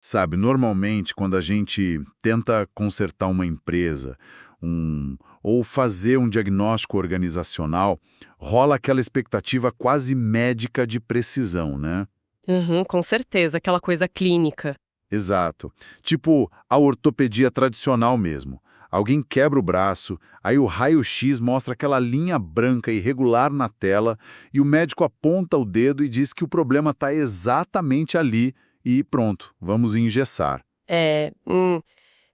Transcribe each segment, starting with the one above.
Sabe, normalmente, quando a gente tenta consertar uma empresa, ou fazer um diagnóstico organizacional, rola aquela expectativa quase médica de precisão, né? Uhum, com certeza, aquela coisa clínica. Exato. Tipo a ortopedia tradicional mesmo. Alguém quebra o braço, aí o raio-x mostra aquela linha branca irregular na tela e o médico aponta o dedo e diz que o problema está exatamente ali e pronto, vamos engessar. É,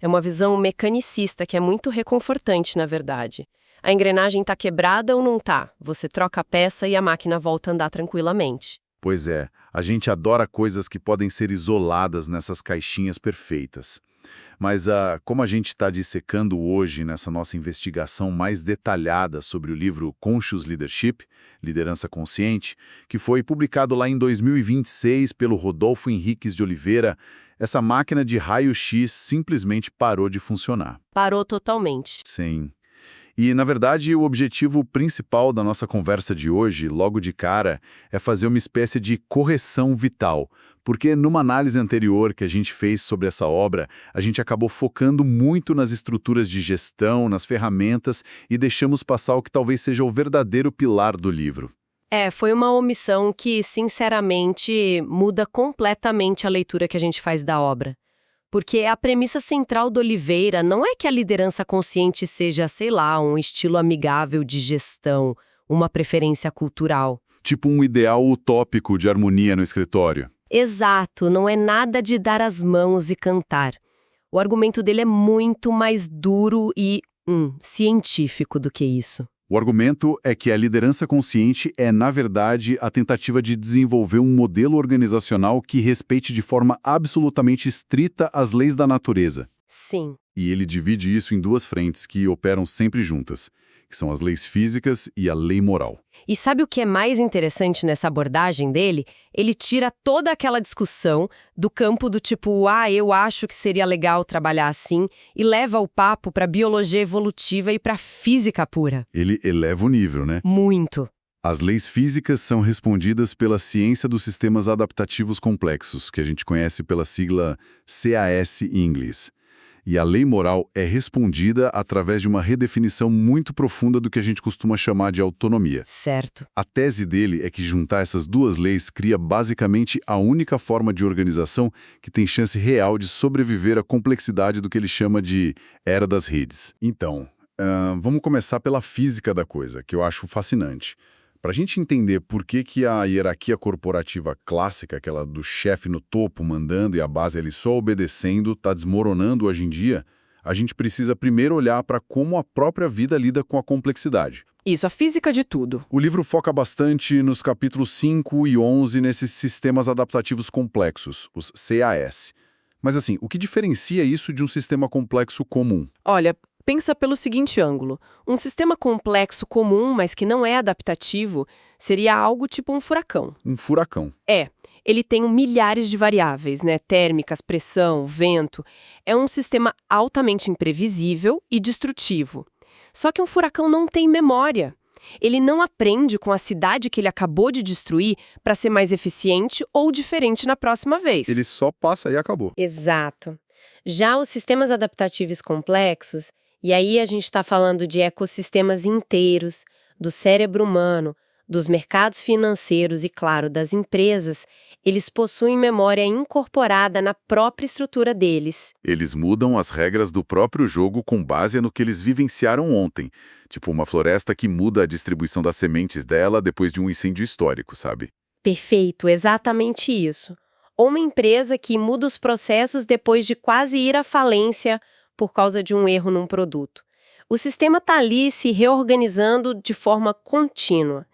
é uma visão mecanicista que é muito reconfortante, na verdade. A engrenagem está quebrada ou não está? Você troca a peça e a máquina volta a andar tranquilamente. Pois é, a gente adora coisas que podem ser isoladas nessas caixinhas perfeitas. Mas como a gente está dissecando hoje nessa nossa investigação mais detalhada sobre o livro Conscious Leadership, Liderança Consciente, que foi publicado lá em 2026 pelo Rodolfo Henriques de Oliveira, essa máquina de raio-x simplesmente parou de funcionar. Parou totalmente. Sim. E, na verdade, o objetivo principal da nossa conversa de hoje, logo de cara, é fazer uma espécie de correção vital, porque numa análise anterior que a gente fez sobre essa obra, a gente acabou focando muito nas estruturas de gestão, nas ferramentas e deixamos passar o que talvez seja o verdadeiro pilar do livro. É, foi uma omissão que, sinceramente, muda completamente a leitura que a gente faz da obra. Porque a premissa central do Oliveira não é que a liderança consciente seja, sei lá, um estilo amigável de gestão, uma preferência cultural. Tipo um ideal utópico de harmonia no escritório. Exato, não é nada de dar as mãos e cantar. O argumento dele é muito mais duro e, científico do que isso. O argumento é que a liderança consciente é, na verdade, a tentativa de desenvolver um modelo organizacional que respeite de forma absolutamente estrita as leis da natureza. Sim. E ele divide isso em duas frentes que operam sempre juntas, que são as leis físicas e a lei moral. E sabe o que é mais interessante nessa abordagem dele? Ele tira toda aquela discussão do campo do tipo, eu acho que seria legal trabalhar assim, e leva o papo para biologia evolutiva e para física pura. Ele eleva o nível, né? Muito. As leis físicas são respondidas pela ciência dos sistemas adaptativos complexos, que a gente conhece pela sigla CAS em inglês. E a lei moral é respondida através de uma redefinição muito profunda do que a gente costuma chamar de autonomia. Certo. A tese dele é que juntar essas duas leis cria basicamente a única forma de organização que tem chance real de sobreviver à complexidade do que ele chama de era das redes. Então, vamos começar pela física da coisa, que eu acho fascinante. Para a gente entender por que a hierarquia corporativa clássica, aquela do chefe no topo mandando e a base ali só obedecendo, está desmoronando hoje em dia, a gente precisa primeiro olhar para como a própria vida lida com a complexidade. Isso, a física de tudo. O livro foca bastante nos capítulos 5 e 11 nesses sistemas adaptativos complexos, os CAS. Mas assim, o que diferencia isso de um sistema complexo comum? Olha, pensa pelo seguinte ângulo. Um sistema complexo comum, mas que não é adaptativo, seria algo tipo um furacão. Um furacão. Ele tem milhares de variáveis, né? Térmicas, pressão, vento. É um sistema altamente imprevisível e destrutivo. Só que um furacão não tem memória. Ele não aprende com a cidade que ele acabou de destruir para ser mais eficiente ou diferente na próxima vez. Ele só passa e acabou. Exato. Já os sistemas adaptativos complexos, e aí a gente está falando de ecossistemas inteiros, do cérebro humano, dos mercados financeiros e, claro, das empresas, eles possuem memória incorporada na própria estrutura deles. Eles mudam as regras do próprio jogo com base no que eles vivenciaram ontem. Tipo uma floresta que muda a distribuição das sementes dela depois de um incêndio histórico, sabe? Perfeito, exatamente isso. Ou uma empresa que muda os processos depois de quase ir à falência por causa de um erro num produto. O sistema está ali se reorganizando de forma contínua.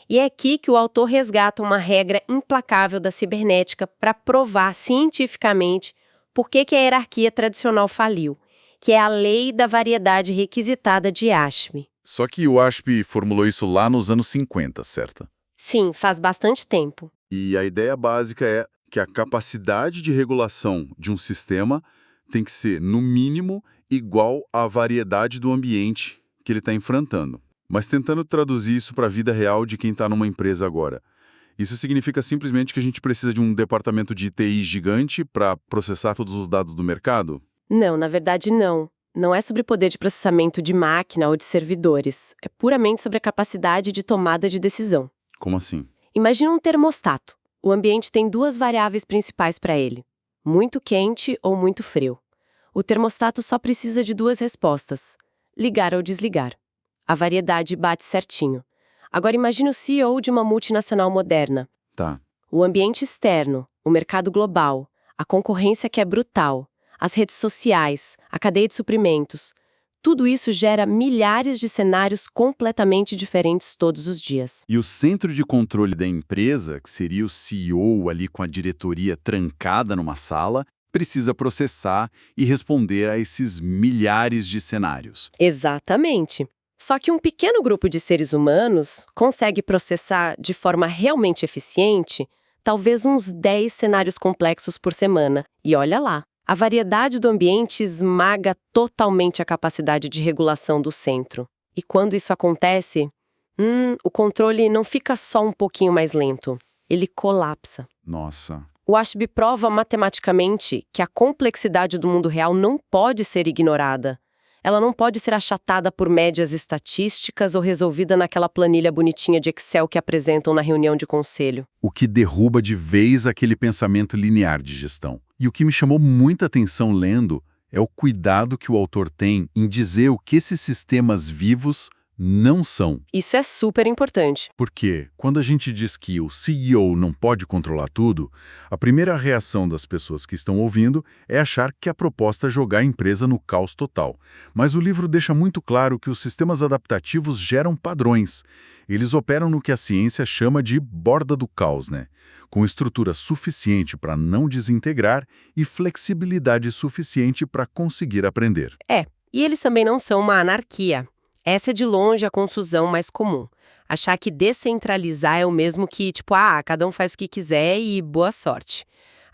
E é aqui que o autor resgata uma regra implacável da cibernética para provar cientificamente por que a hierarquia tradicional faliu, que é a lei da variedade requisitada de Ashby. Só que o Ashby formulou isso lá nos anos 50, certo? Sim, faz bastante tempo. E a ideia básica é que a capacidade de regulação de um sistema tem que ser, no mínimo, igual à variedade do ambiente que ele está enfrentando. Mas tentando traduzir isso para a vida real de quem está numa empresa agora. Isso significa simplesmente que a gente precisa de um departamento de TI gigante para processar todos os dados do mercado? Não, na verdade não. Não é sobre poder de processamento de máquina ou de servidores. É puramente sobre a capacidade de tomada de decisão. Como assim? Imagina um termostato. O ambiente tem duas variáveis principais para ele: muito quente ou muito frio. O termostato só precisa de duas respostas: ligar ou desligar. A variedade bate certinho. Agora imagine o CEO de uma multinacional moderna. Tá. O ambiente externo, o mercado global, a concorrência que é brutal, as redes sociais, a cadeia de suprimentos. Tudo isso gera milhares de cenários completamente diferentes todos os dias. E o centro de controle da empresa, que seria o CEO ali com a diretoria trancada numa sala, precisa processar e responder a esses milhares de cenários. Exatamente. Só que um pequeno grupo de seres humanos consegue processar de forma realmente eficiente talvez uns 10 cenários complexos por semana. E olha lá, a variedade do ambiente esmaga totalmente a capacidade de regulação do centro. E quando isso acontece, o controle não fica só um pouquinho mais lento, ele colapsa. Nossa. O Ashby prova matematicamente que a complexidade do mundo real não pode ser ignorada. Ela não pode ser achatada por médias estatísticas ou resolvida naquela planilha bonitinha de Excel que apresentam na reunião de conselho. O que derruba de vez aquele pensamento linear de gestão. E o que me chamou muita atenção lendo é o cuidado que o autor tem em dizer o que esses sistemas vivos não são. Isso é super importante. Porque, quando a gente diz que o CEO não pode controlar tudo, a primeira reação das pessoas que estão ouvindo é achar que a proposta é jogar a empresa no caos total. Mas o livro deixa muito claro que os sistemas adaptativos geram padrões. Eles operam no que a ciência chama de borda do caos, né? Com estrutura suficiente para não desintegrar e flexibilidade suficiente para conseguir aprender. E eles também não são uma anarquia. Essa é de longe a confusão mais comum. Achar que descentralizar é o mesmo que, cada um faz o que quiser e boa sorte.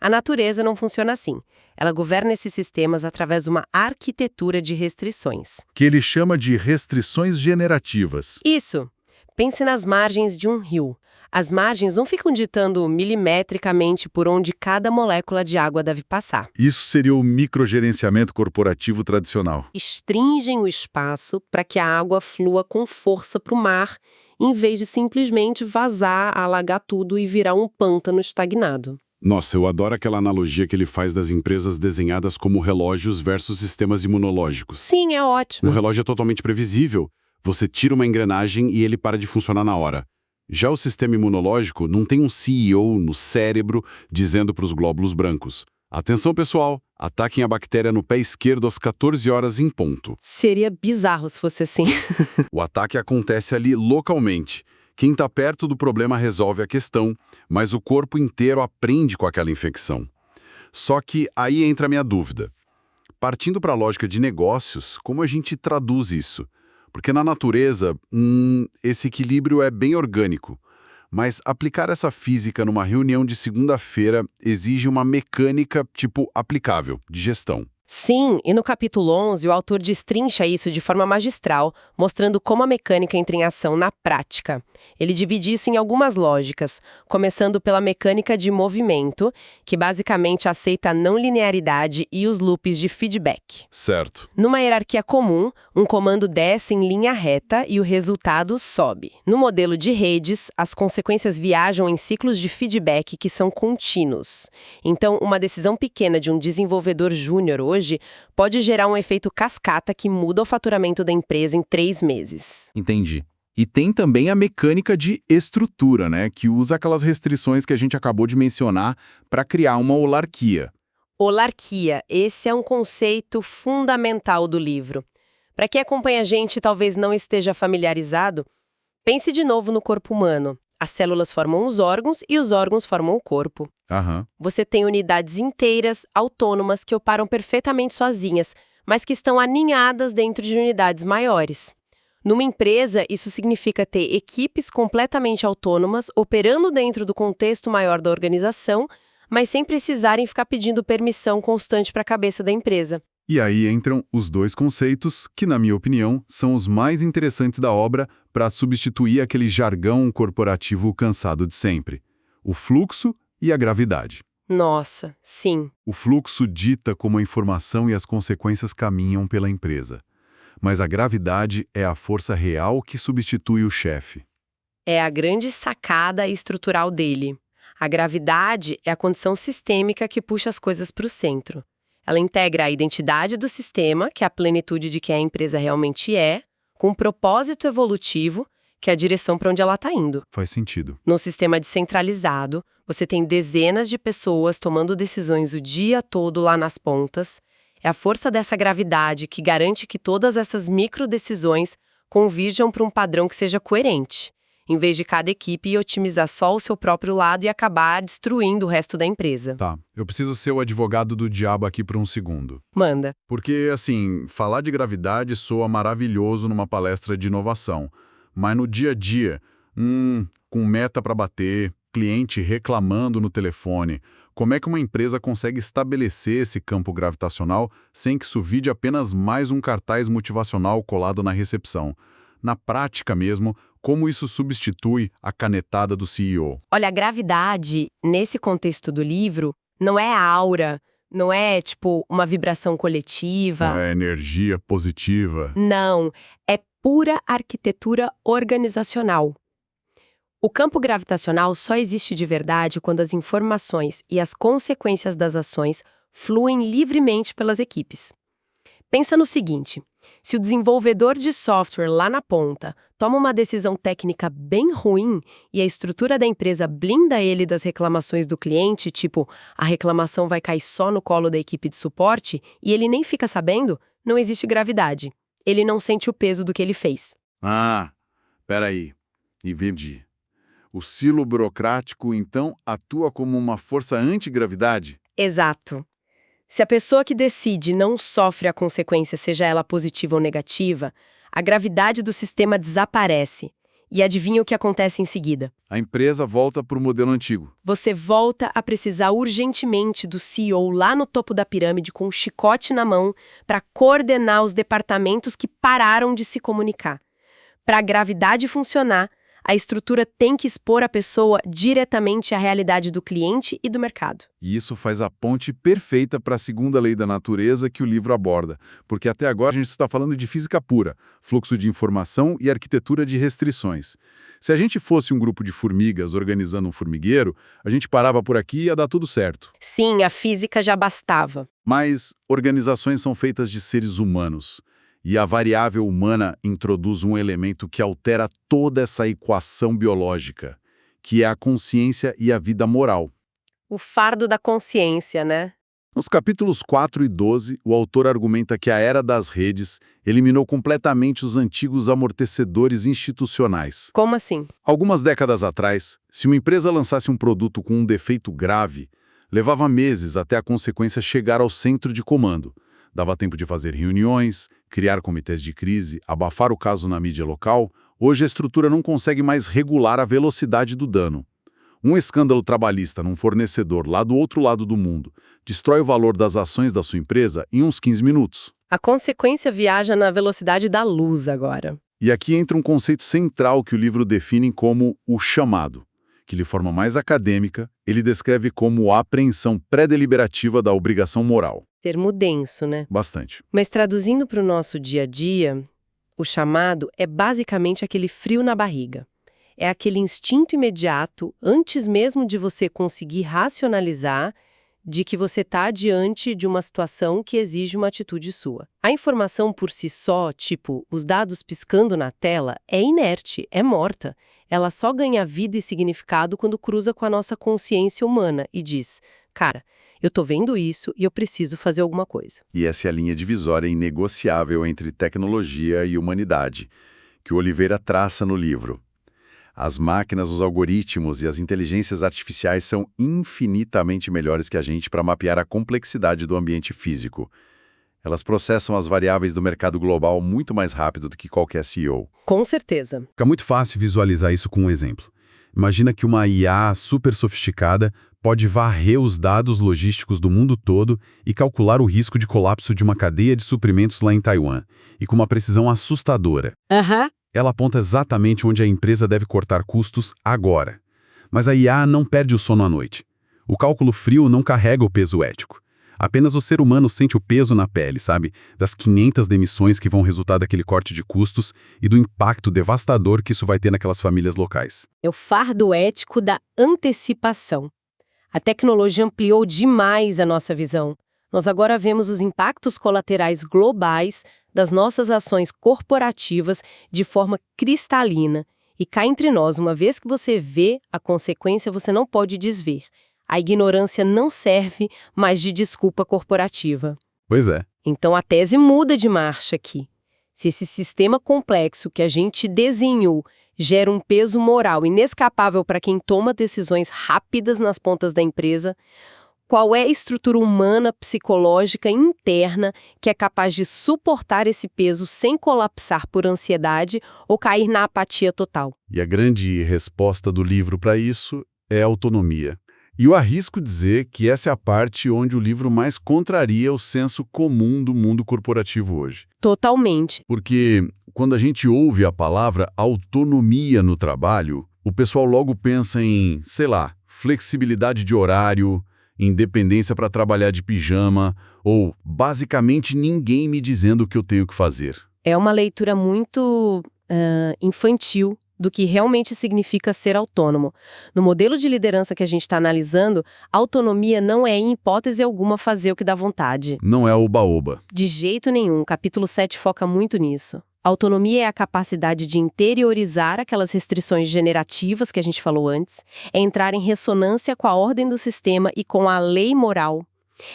A natureza não funciona assim. Ela governa esses sistemas através de uma arquitetura de restrições. Que ele chama de restrições generativas. Isso. Pense nas margens de um rio. As margens não ficam ditando milimetricamente por onde cada molécula de água deve passar. Isso seria o microgerenciamento corporativo tradicional. Estringem o espaço para que a água flua com força para o mar, em vez de simplesmente vazar, alagar tudo e virar um pântano estagnado. Nossa, eu adoro aquela analogia que ele faz das empresas desenhadas como relógios versus sistemas imunológicos. Sim, é ótimo. Um relógio é totalmente previsível. Você tira uma engrenagem e ele para de funcionar na hora. Já o sistema imunológico não tem um CEO no cérebro dizendo para os glóbulos brancos: atenção pessoal, ataquem a bactéria no pé esquerdo às 14 horas em ponto. Seria bizarro se fosse assim. O ataque acontece ali localmente. Quem está perto do problema resolve a questão, mas o corpo inteiro aprende com aquela infecção. Só que aí entra a minha dúvida. Partindo para a lógica de negócios, como a gente traduz isso? Porque na natureza, esse equilíbrio é bem orgânico. Mas aplicar essa física numa reunião de segunda-feira exige uma mecânica, aplicável, de gestão. Sim, e no capítulo 11 o autor destrincha isso de forma magistral, mostrando como a mecânica entra em ação na prática. Ele divide isso em algumas lógicas, começando pela mecânica de movimento, que basicamente aceita a não linearidade e os loops de feedback. Certo. Numa hierarquia comum, um comando desce em linha reta e o resultado sobe. No modelo de redes, as consequências viajam em ciclos de feedback que são contínuos. Então, uma decisão pequena de um desenvolvedor júnior hoje pode gerar um efeito cascata que muda o faturamento da empresa em 3 meses. Entendi. E tem também a mecânica de estrutura, né? Que usa aquelas restrições que a gente acabou de mencionar para criar uma holarquia. Holarquia, esse é um conceito fundamental do livro. Para quem acompanha a gente e talvez não esteja familiarizado, pense de novo no corpo humano. As células formam os órgãos e os órgãos formam o corpo. Você tem unidades inteiras, autônomas, que operam perfeitamente sozinhas, mas que estão aninhadas dentro de unidades maiores. Numa empresa, isso significa ter equipes completamente autônomas, operando dentro do contexto maior da organização, mas sem precisarem ficar pedindo permissão constante para a cabeça da empresa. E aí entram os dois conceitos que, na minha opinião, são os mais interessantes da obra para substituir aquele jargão corporativo cansado de sempre. o fluxo e a gravidade. Nossa, sim. O fluxo dita como a informação e as consequências caminham pela empresa. Mas a gravidade é a força real que substitui o chefe. É a grande sacada estrutural dele. A gravidade é a condição sistêmica que puxa as coisas para o centro. Ela integra a identidade do sistema, que é a plenitude de quem a empresa realmente é, com um propósito evolutivo, que é a direção para onde ela está indo. Faz sentido. Num sistema descentralizado, você tem dezenas de pessoas tomando decisões o dia todo lá nas pontas. É a força dessa gravidade que garante que todas essas microdecisões convirjam para um padrão que seja coerente, em vez de cada equipe otimizar só o seu próprio lado e acabar destruindo o resto da empresa. Tá, eu preciso ser o advogado do diabo aqui por um segundo. Manda. Porque, assim, falar de gravidade soa maravilhoso numa palestra de inovação. Mas no dia a dia, com meta para bater, cliente reclamando no telefone, como é que uma empresa consegue estabelecer esse campo gravitacional sem que isso vire apenas mais um cartaz motivacional colado na recepção? Na prática mesmo, como isso substitui a canetada do CEO? Olha, a gravidade, nesse contexto do livro, não é a aura, não é, tipo, uma vibração coletiva. Não é energia positiva. Não, é pura arquitetura organizacional. O campo gravitacional só existe de verdade quando as informações e as consequências das ações fluem livremente pelas equipes. Pensa no seguinte: se o desenvolvedor de software lá na ponta toma uma decisão técnica bem ruim e a estrutura da empresa blinda ele das reclamações do cliente, tipo, a reclamação vai cair só no colo da equipe de suporte e ele nem fica sabendo, não existe gravidade. Ele não sente o peso do que ele fez. Ah, peraí. Entendi. O silo burocrático, então, atua como uma força antigravidade? Exato. Se a pessoa que decide não sofre a consequência, seja ela positiva ou negativa, a gravidade do sistema desaparece. E adivinha o que acontece em seguida? A empresa volta para o modelo antigo. Você volta a precisar urgentemente do CEO lá no topo da pirâmide com um chicote na mão para coordenar os departamentos que pararam de se comunicar. Para a gravidade funcionar, a estrutura tem que expor a pessoa diretamente à realidade do cliente e do mercado. E isso faz a ponte perfeita para a segunda lei da natureza que o livro aborda, porque até agora a gente está falando de física pura, fluxo de informação e arquitetura de restrições. Se a gente fosse um grupo de formigas organizando um formigueiro, a gente parava por aqui e ia dar tudo certo. Sim, a física já bastava. Mas organizações são feitas de seres humanos. E a variável humana introduz um elemento que altera toda essa equação biológica, que é a consciência e a vida moral. O fardo da consciência, né? Nos capítulos 4 e 12, o autor argumenta que a era das redes eliminou completamente os antigos amortecedores institucionais. Como assim? Algumas décadas atrás, se uma empresa lançasse um produto com um defeito grave, levava meses até a consequência chegar ao centro de comando. Dava tempo de fazer reuniões, criar comitês de crise, abafar o caso na mídia local. Hoje a estrutura não consegue mais regular a velocidade do dano. Um escândalo trabalhista num fornecedor lá do outro lado do mundo destrói o valor das ações da sua empresa em uns 15 minutos. A consequência viaja na velocidade da luz agora. E aqui entra um conceito central que o livro define como o chamado, que de forma mais acadêmica, ele descreve como a apreensão pré-deliberativa da obrigação moral. Termo denso, né? Bastante. Mas traduzindo para o nosso dia a dia, o chamado é basicamente aquele frio na barriga. É aquele instinto imediato, antes mesmo de você conseguir racionalizar, de que você está diante de uma situação que exige uma atitude sua. A informação por si só, tipo os dados piscando na tela, é inerte, é morta. Ela só ganha vida e significado quando cruza com a nossa consciência humana e diz, cara, eu tô vendo isso e eu preciso fazer alguma coisa. E essa é a linha divisória inegociável entre tecnologia e humanidade, que o Oliveira traça no livro. As máquinas, os algoritmos e as inteligências artificiais são infinitamente melhores que a gente para mapear a complexidade do ambiente físico. Elas processam as variáveis do mercado global muito mais rápido do que qualquer CEO. Com certeza. Fica muito fácil visualizar isso com um exemplo. Imagina que uma IA super sofisticada pode varrer os dados logísticos do mundo todo e calcular o risco de colapso de uma cadeia de suprimentos lá em Taiwan, e com uma precisão assustadora. Ela aponta exatamente onde a empresa deve cortar custos agora. Mas a IA não perde o sono à noite. O cálculo frio não carrega o peso ético. Apenas o ser humano sente o peso na pele, sabe? Das 500 demissões que vão resultar daquele corte de custos e do impacto devastador que isso vai ter naquelas famílias locais. É o fardo ético da antecipação. A tecnologia ampliou demais a nossa visão. Nós agora vemos os impactos colaterais globais das nossas ações corporativas de forma cristalina. E cá entre nós, uma vez que você vê a consequência, você não pode desver. A ignorância não serve mais de desculpa corporativa. Pois é. Então a tese muda de marcha aqui. Se esse sistema complexo que a gente desenhou gera um peso moral inescapável para quem toma decisões rápidas nas pontas da empresa, qual é a estrutura humana, psicológica interna que é capaz de suportar esse peso sem colapsar por ansiedade ou cair na apatia total? E a grande resposta do livro para isso é a autonomia. E eu arrisco dizer que essa é a parte onde o livro mais contraria o senso comum do mundo corporativo hoje. Totalmente. Porque quando a gente ouve a palavra autonomia no trabalho, o pessoal logo pensa em, sei lá, flexibilidade de horário, independência para trabalhar de pijama, ou basicamente ninguém me dizendo o que eu tenho que fazer. É uma leitura muito infantil do que realmente significa ser autônomo. No modelo de liderança que a gente está analisando, autonomia não é, em hipótese alguma, fazer o que dá vontade. Não é oba-oba. De jeito nenhum, o capítulo 7 foca muito nisso. Autonomia é a capacidade de interiorizar aquelas restrições generativas que a gente falou antes, é entrar em ressonância com a ordem do sistema e com a lei moral.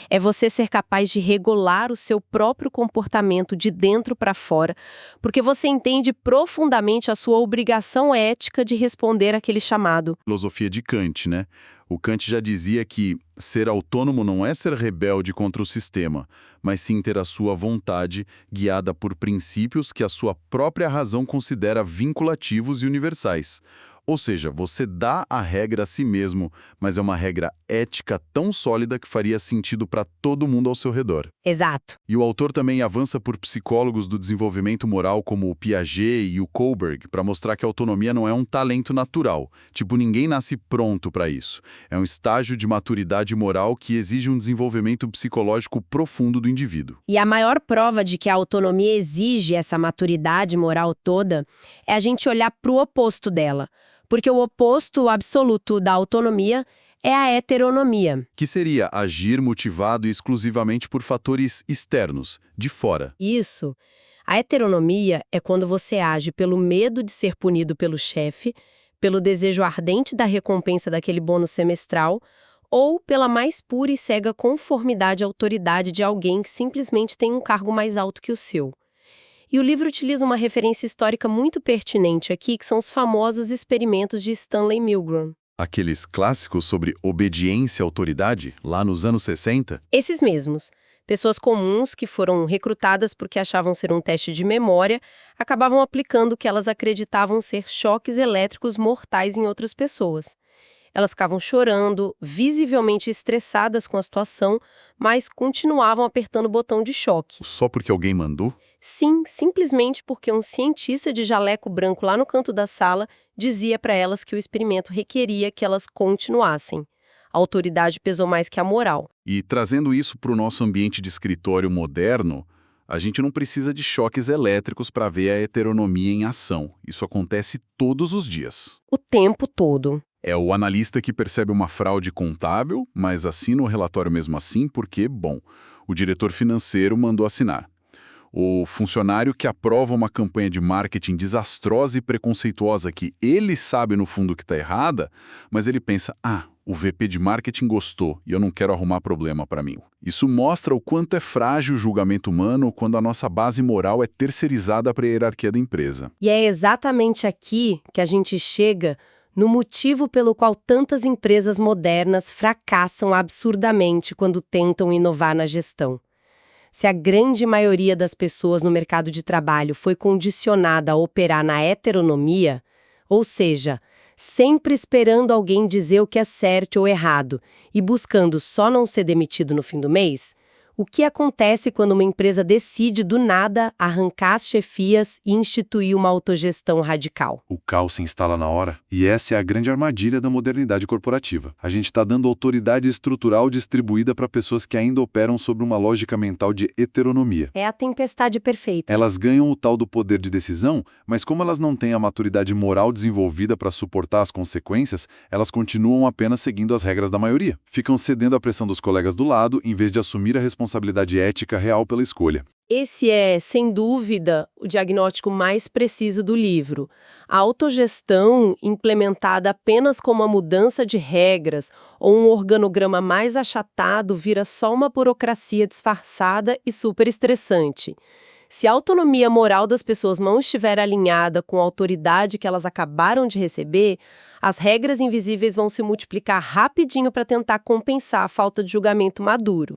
É você ser capaz de regular o seu próprio comportamento de dentro para fora, porque você entende profundamente a sua obrigação ética de responder àquele chamado. Filosofia de Kant, né? O Kant já dizia que ser autônomo não é ser rebelde contra o sistema, mas sim ter a sua vontade guiada por princípios que a sua própria razão considera vinculativos e universais. Ou seja, você dá a regra a si mesmo, mas é uma regra ética tão sólida que faria sentido para todo mundo ao seu redor. Exato. E o autor também avança por psicólogos do desenvolvimento moral como o Piaget e o Kohlberg para mostrar que a autonomia não é um talento natural. Tipo, ninguém nasce pronto para isso. É um estágio de maturidade moral que exige um desenvolvimento psicológico profundo do indivíduo. E a maior prova de que a autonomia exige essa maturidade moral toda é a gente olhar para o oposto dela. Porque o oposto absoluto da autonomia é a heteronomia. Que seria agir motivado exclusivamente por fatores externos, de fora. Isso. A heteronomia é quando você age pelo medo de ser punido pelo chefe, pelo desejo ardente da recompensa daquele bônus semestral, ou pela mais pura e cega conformidade à autoridade de alguém que simplesmente tem um cargo mais alto que o seu. E o livro utiliza uma referência histórica muito pertinente aqui, que são os famosos experimentos de Stanley Milgram. Aqueles clássicos sobre obediência à autoridade, lá nos anos 60? Esses mesmos. Pessoas comuns que foram recrutadas porque achavam ser um teste de memória, acabavam aplicando o que elas acreditavam ser choques elétricos mortais em outras pessoas. Elas ficavam chorando, visivelmente estressadas com a situação, mas continuavam apertando o botão de choque. Só porque alguém mandou? Sim, simplesmente porque um cientista de jaleco branco lá no canto da sala dizia para elas que o experimento requeria que elas continuassem. A autoridade pesou mais que a moral. E trazendo isso para o nosso ambiente de escritório moderno, a gente não precisa de choques elétricos para ver a heteronomia em ação. Isso acontece todos os dias. O tempo todo. É o analista que percebe uma fraude contábil, mas assina o relatório mesmo assim porque, bom, o diretor financeiro mandou assinar. O funcionário que aprova uma campanha de marketing desastrosa e preconceituosa que ele sabe no fundo que está errada, mas ele pensa, o VP de marketing gostou e eu não quero arrumar problema para mim. Isso mostra o quanto é frágil o julgamento humano quando a nossa base moral é terceirizada para a hierarquia da empresa. E é exatamente aqui que a gente chega no motivo pelo qual tantas empresas modernas fracassam absurdamente quando tentam inovar na gestão. Se a grande maioria das pessoas no mercado de trabalho foi condicionada a operar na heteronomia, ou seja, sempre esperando alguém dizer o que é certo ou errado e buscando só não ser demitido no fim do mês, O que acontece quando uma empresa decide, do nada, arrancar as chefias e instituir uma autogestão radical? O caos se instala na hora, e essa é a grande armadilha da modernidade corporativa. A gente está dando autoridade estrutural distribuída para pessoas que ainda operam sobre uma lógica mental de heteronomia. É a tempestade perfeita. Elas ganham o tal do poder de decisão, mas como elas não têm a maturidade moral desenvolvida para suportar as consequências, elas continuam apenas seguindo as regras da maioria. Ficam cedendo à pressão dos colegas do lado, em vez de assumir a responsabilidade ética real pela escolha. Esse é, sem dúvida, o diagnóstico mais preciso do livro. A autogestão, implementada apenas como uma mudança de regras ou um organograma mais achatado, vira só uma burocracia disfarçada e super estressante. Se a autonomia moral das pessoas não estiver alinhada com a autoridade que elas acabaram de receber, as regras invisíveis vão se multiplicar rapidinho para tentar compensar a falta de julgamento maduro.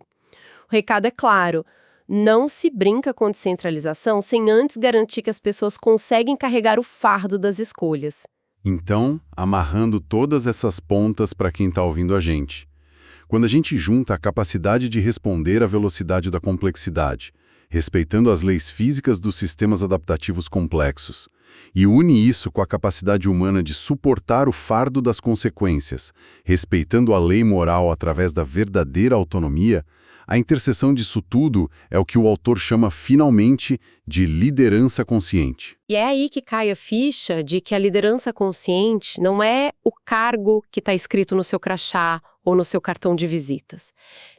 O recado é claro: não se brinca com descentralização sem antes garantir que as pessoas conseguem carregar o fardo das escolhas. Então, amarrando todas essas pontas para quem está ouvindo a gente. Quando a gente junta a capacidade de responder à velocidade da complexidade, respeitando as leis físicas dos sistemas adaptativos complexos, e une isso com a capacidade humana de suportar o fardo das consequências, respeitando a lei moral através da verdadeira autonomia, a interseção disso tudo é o que o autor chama finalmente de liderança consciente. E é aí que cai a ficha de que a liderança consciente não é o cargo que está escrito no seu crachá ou no seu cartão de visitas.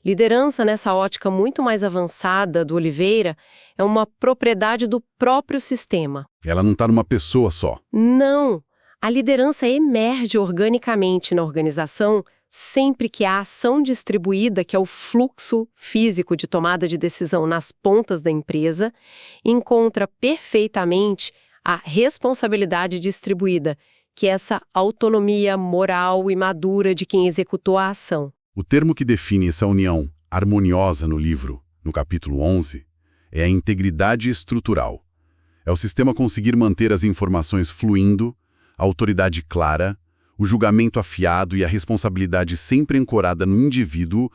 Liderança, nessa ótica muito mais avançada do Oliveira, é uma propriedade do próprio sistema. Ela não está numa pessoa só. Não! A liderança emerge organicamente na organização sempre que a ação distribuída, que é o fluxo físico de tomada de decisão nas pontas da empresa, encontra perfeitamente a responsabilidade distribuída, que é essa autonomia moral e madura de quem executou a ação. O termo que define essa união harmoniosa no livro, no capítulo 11, é a integridade estrutural. É o sistema conseguir manter as informações fluindo, a autoridade clara, o julgamento afiado e a responsabilidade sempre ancorada no indivíduo,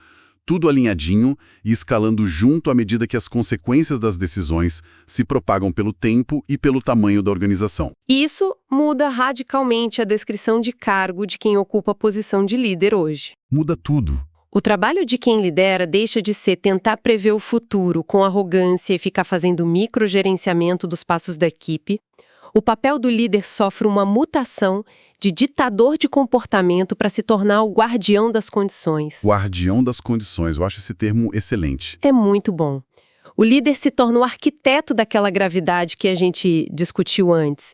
tudo alinhadinho e escalando junto à medida que as consequências das decisões se propagam pelo tempo e pelo tamanho da organização. Isso muda radicalmente a descrição de cargo de quem ocupa a posição de líder hoje. Muda tudo. O trabalho de quem lidera deixa de ser tentar prever o futuro com arrogância e ficar fazendo microgerenciamento dos passos da equipe. O papel do líder sofre uma mutação de ditador de comportamento para se tornar o guardião das condições. Guardião das condições, eu acho esse termo excelente. É muito bom. O líder se torna o arquiteto daquela gravidade que a gente discutiu antes.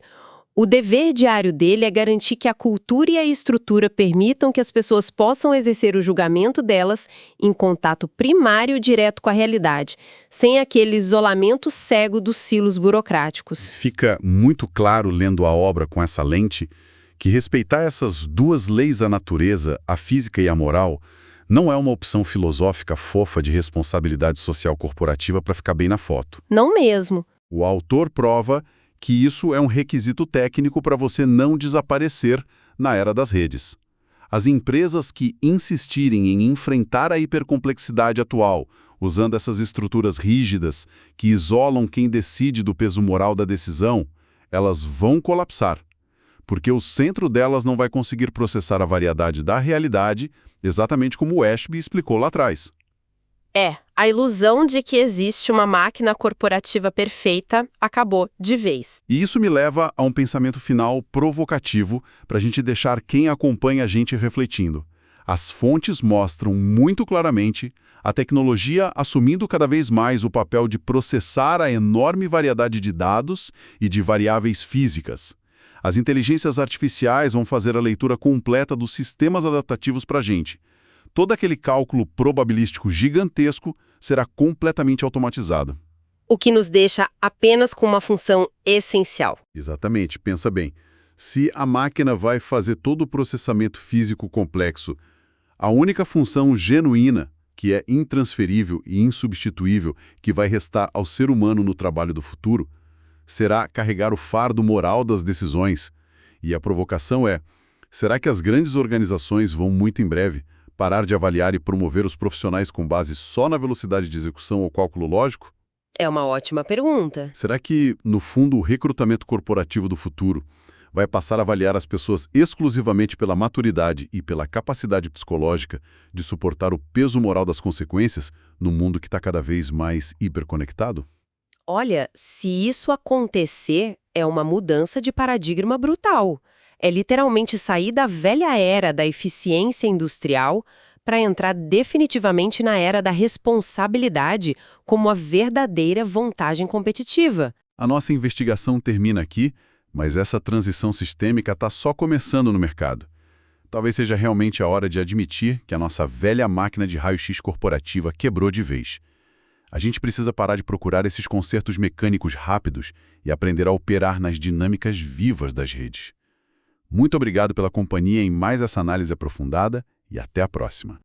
O dever diário dele é garantir que a cultura e a estrutura permitam que as pessoas possam exercer o julgamento delas em contato primário e direto com a realidade, sem aquele isolamento cego dos silos burocráticos. Fica muito claro, lendo a obra com essa lente, que respeitar essas duas leis da natureza, a física e a moral, não é uma opção filosófica fofa de responsabilidade social corporativa para ficar bem na foto. Não mesmo. O autor prova que isso é um requisito técnico para você não desaparecer na era das redes. As empresas que insistirem em enfrentar a hipercomplexidade atual, usando essas estruturas rígidas que isolam quem decide do peso moral da decisão, elas vão colapsar, porque o centro delas não vai conseguir processar a variedade da realidade, exatamente como o Ashby explicou lá atrás. É, a ilusão de que existe uma máquina corporativa perfeita acabou de vez. E isso me leva a um pensamento final provocativo para a gente deixar quem acompanha a gente refletindo. As fontes mostram muito claramente a tecnologia assumindo cada vez mais o papel de processar a enorme variedade de dados e de variáveis físicas. As inteligências artificiais vão fazer a leitura completa dos sistemas adaptativos para a gente. Todo aquele cálculo probabilístico gigantesco será completamente automatizado. O que nos deixa apenas com uma função essencial. Exatamente, pensa bem. Se a máquina vai fazer todo o processamento físico complexo, a única função genuína, que é intransferível e insubstituível, que vai restar ao ser humano no trabalho do futuro, será carregar o fardo moral das decisões. E a provocação é: será que as grandes organizações vão muito em breve Parar de avaliar e promover os profissionais com base só na velocidade de execução ou cálculo lógico? É uma ótima pergunta. Será que, no fundo, o recrutamento corporativo do futuro vai passar a avaliar as pessoas exclusivamente pela maturidade e pela capacidade psicológica de suportar o peso moral das consequências no mundo que está cada vez mais hiperconectado? Olha, se isso acontecer, é uma mudança de paradigma brutal. É literalmente sair da velha era da eficiência industrial para entrar definitivamente na era da responsabilidade como a verdadeira vantagem competitiva. A nossa investigação termina aqui, mas essa transição sistêmica está só começando no mercado. Talvez seja realmente a hora de admitir que a nossa velha máquina de raio-x corporativa quebrou de vez. A gente precisa parar de procurar esses concertos mecânicos rápidos e aprender a operar nas dinâmicas vivas das redes. Muito obrigado pela companhia em mais essa análise aprofundada e até a próxima.